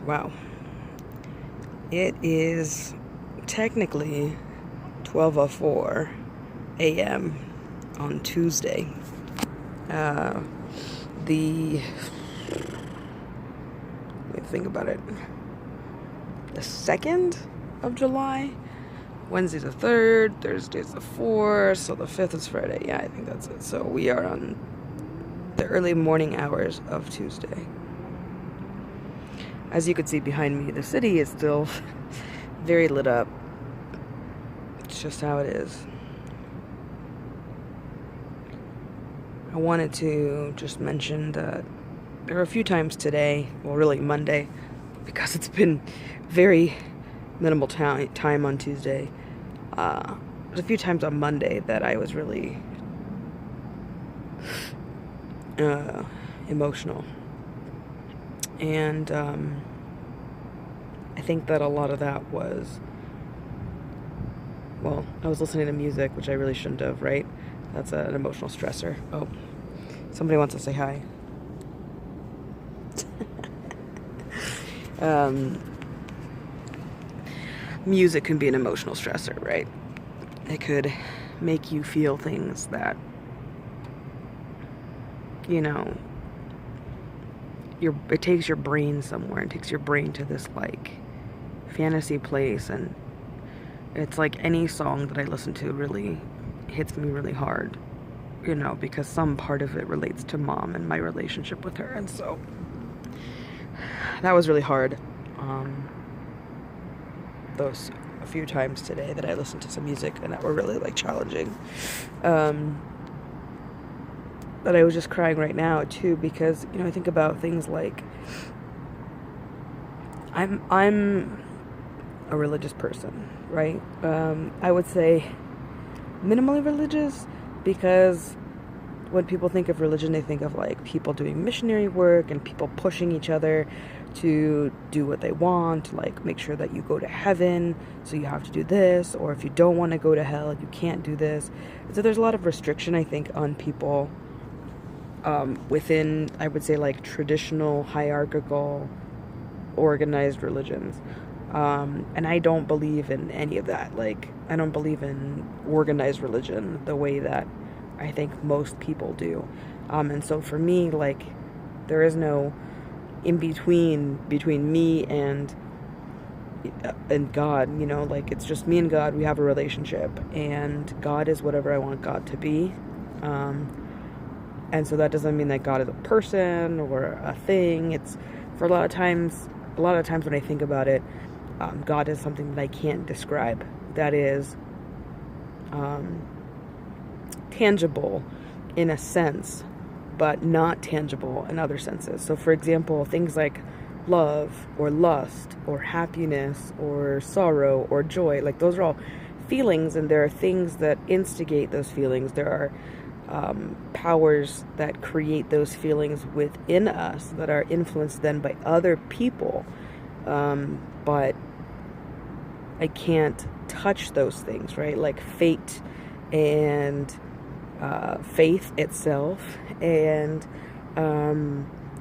Wow. It is technically 12:04 a.m. on Tuesday. The Let me think about it. The 2nd of July. Wednesday's the 3rd, Thursday's the 4th, so the 5th is Friday. Yeah, I think that's it. So we are on the early morning hours of Tuesday. As you can see behind me, the city is still very lit up. It's just how it is. I wanted to just mention that there were a few times today, well, really Monday, because it's been very minimal time on Tuesday. There's a few times on Monday that I was really emotional. And I think that a lot of that was, well, I was listening to music, which I really shouldn't have, right? That's an emotional stressor. Oh, somebody wants to say hi. Music can be an emotional stressor, right? It could make you feel things that, it takes your brain somewhere. It takes your brain to this, like, fantasy place, and it's like any song that I listen to really hits me really hard, because some part of it relates to Mom and my relationship with her, and so that was really hard. Those a few times today that I listened to some music and that were really, like, challenging. But I was just crying right now too, because I think about things like I'm a religious person, right? I would say minimally religious, because when people think of religion, they think of, like, people doing missionary work and people pushing each other to do what they want, like make sure that you go to heaven, so you have to do this, or if you don't want to go to hell, you can't do this. And so there's a lot of restriction, I think, on people within, I would say, like, traditional, hierarchical, organized religions. And I don't believe in any of that. Like, I don't believe in organized religion the way that I think most people do. And so for me, like, there is no in between me and God, like, it's just me and God. We have a relationship, and God is whatever I want God to be. And so that doesn't mean that God is a person or a thing. It's, for a lot of times when I think about it, God is something that I can't describe. That is tangible in a sense, but not tangible in other senses. So, for example, things like love or lust or happiness or sorrow or joy, like, those are all feelings, and there are things that instigate those feelings. There are powers that create those feelings within us that are influenced then by other people, but I can't touch those things, right? Like fate and faith itself, and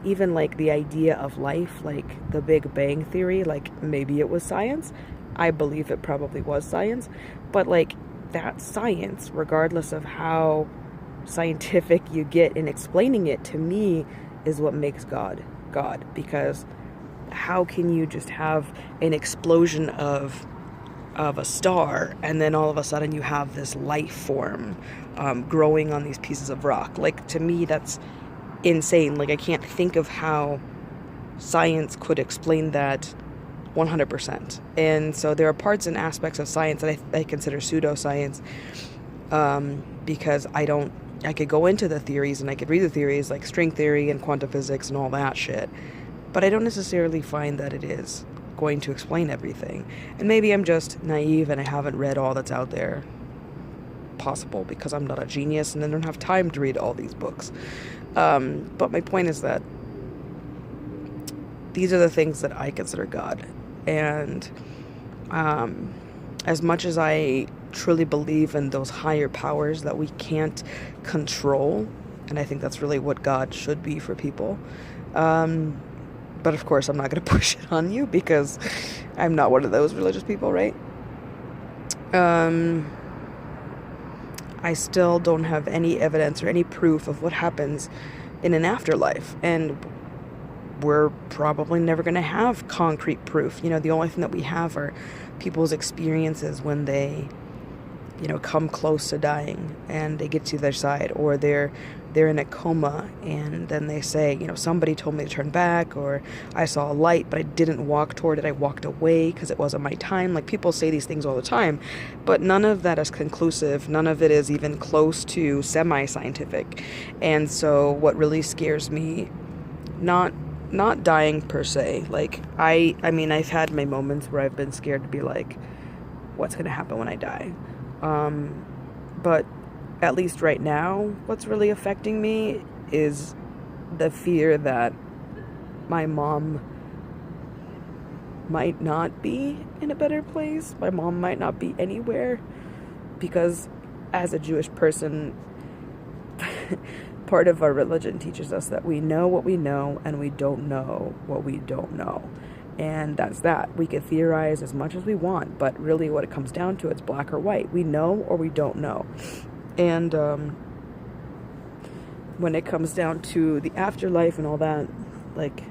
even, like, the idea of life, like the Big Bang Theory. Like, maybe it was science. I believe it probably was science, but, like, that science, regardless of how scientific you get in explaining it, to me is what makes God, because how can you just have an explosion of a star, and then all of a sudden you have this life form growing on these pieces of rock? Like, to me, that's insane. Like, I can't think of how science could explain that 100%. And so there are parts and aspects of science that I consider pseudoscience, because I could go into the theories and I could read the theories, like string theory and quantum physics and all that shit, but I don't necessarily find that it is going to explain everything. And maybe I'm just naive and I haven't read all that's out there. Possible, because I'm not a genius and I don't have time to read all these books. But my point is that these are the things that I consider God. And as much as I truly believe in those higher powers that we can't control, and I think that's really what God should be for people, But of course, I'm not going to push it on you because I'm not one of those religious people, right? I still don't have any evidence or any proof of what happens in an afterlife. And we're probably never going to have concrete proof. The only thing that we have are people's experiences when they, come close to dying and they get to their side, or they're in a coma and then they say, somebody told me to turn back, or I saw a light but I didn't walk toward it, I walked away because it wasn't my time. Like, people say these things all the time, but none of that is conclusive. None of it is even close to semi-scientific. And so what really scares me, not dying per se, like I mean, I've had my moments where I've been scared to be like, what's going to happen when I die? But at least right now, what's really affecting me is the fear that my mom might not be in a better place. My mom might not be anywhere, because as a Jewish person, part of our religion teaches us that we know what we know and we don't know what we don't know. And that's that. We could theorize as much as we want, but really what it comes down to, it's black or white. We know or we don't know. And when it comes down to the afterlife and all that, like,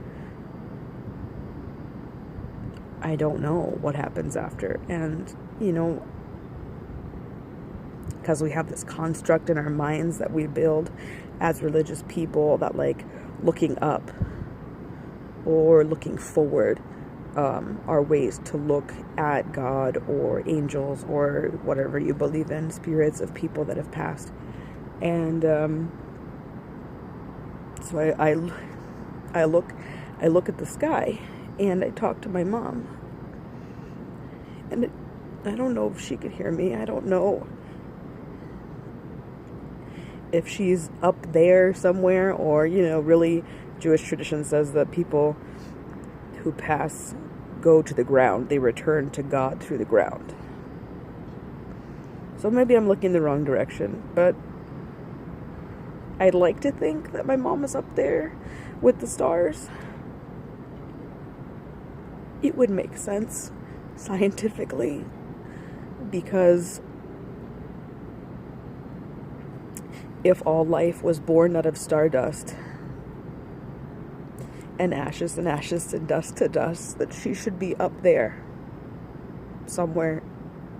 I don't know what happens after. And, because we have this construct in our minds that we build as religious people, that like looking up or looking forward are ways to look at God or angels or whatever you believe in, spirits of people that have passed. And so I look at the sky and I talk to my mom, and I don't know if she could hear me. I don't know if she's up there somewhere, or, really Jewish tradition says that people who pass go to the ground. They return to God through the ground. So maybe I'm looking the wrong direction, but I'd like to think that my mom is up there with the stars. It would make sense scientifically, because if all life was born out of stardust and ashes to dust to dust, that she should be up there somewhere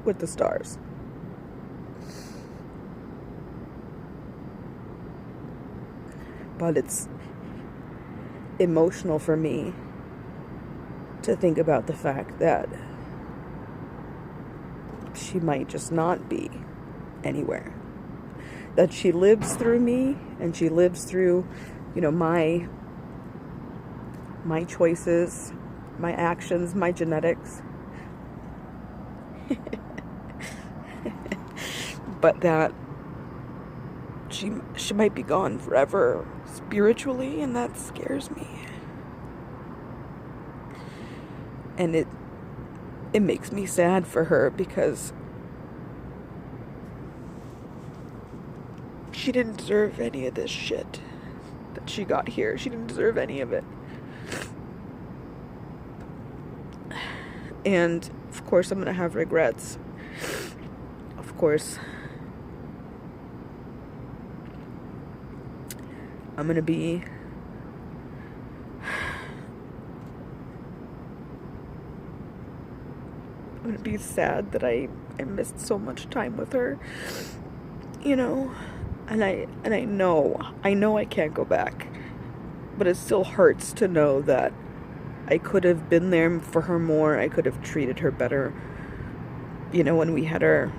with the stars. But it's emotional for me to think about the fact that she might just not be anywhere. That she lives through me, and she lives through, my choices, my actions, my genetics. But that she might be gone forever spiritually, and that scares me. And it makes me sad for her, because she didn't deserve any of this shit that she got here. She didn't deserve any of it. And of course I'm gonna have regrets. Of course I'm gonna be sad that I missed so much time with her, and I know I can't go back, but it still hurts to know that I could have been there for her more. I could have treated her better, when we had our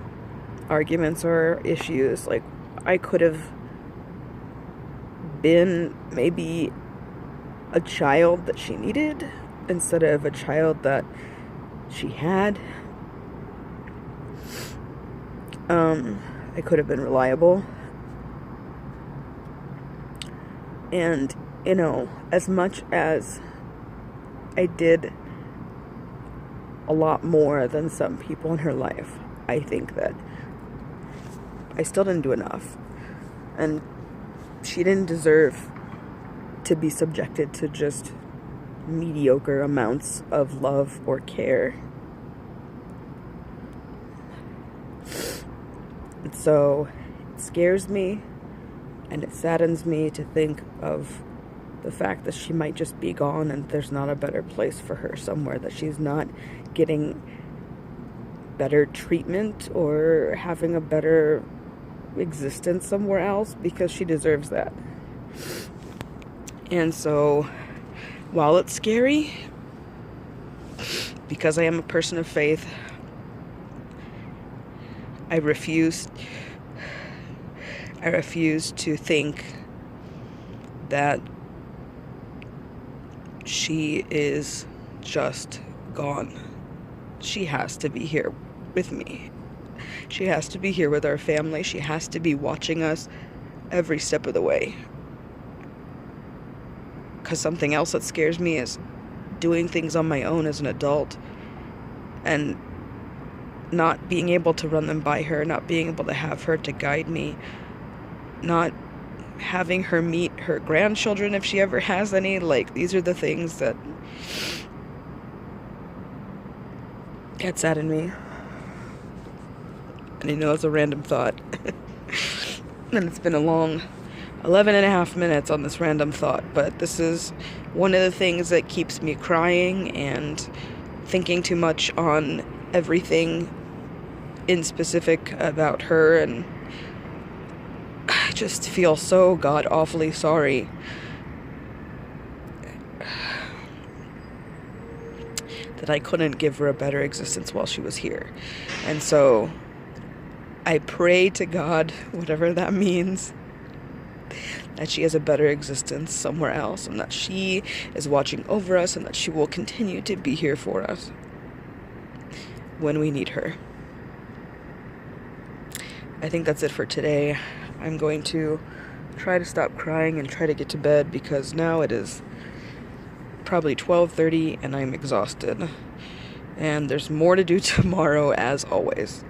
arguments or our issues. Like, I could have been maybe a child that she needed instead of a child that she had. I could have been reliable. And, as much as I did a lot more than some people in her life, I think that I still didn't do enough. And she didn't deserve to be subjected to just mediocre amounts of love or care. And so it scares me and it saddens me to think of the fact that she might just be gone and there's not a better place for her somewhere, that she's not getting better treatment or having a better existence somewhere else, because she deserves that. And so while it's scary, because I am a person of faith, I refuse to think that she is just gone. She has to be here with me. She has to be here with our family. She has to be watching us every step of the way. Because something else that scares me is doing things on my own as an adult and not being able to run them by her, not being able to have her to guide me, not having her meet her grandchildren if she ever has any. Like, these are the things that get sad in me. And I know it's a random thought. And it's been a long 11 and a half minutes on this random thought, but this is one of the things that keeps me crying and thinking too much on everything in specific about her, and I just feel so god awfully sorry that I couldn't give her a better existence while she was here. And so I pray to God, whatever that means, that she has a better existence somewhere else, and that she is watching over us, and that she will continue to be here for us when we need her. I think that's it for today. I'm going to try to stop crying and try to get to bed, because now it is probably 12:30 and I'm exhausted. And there's more to do tomorrow, as always.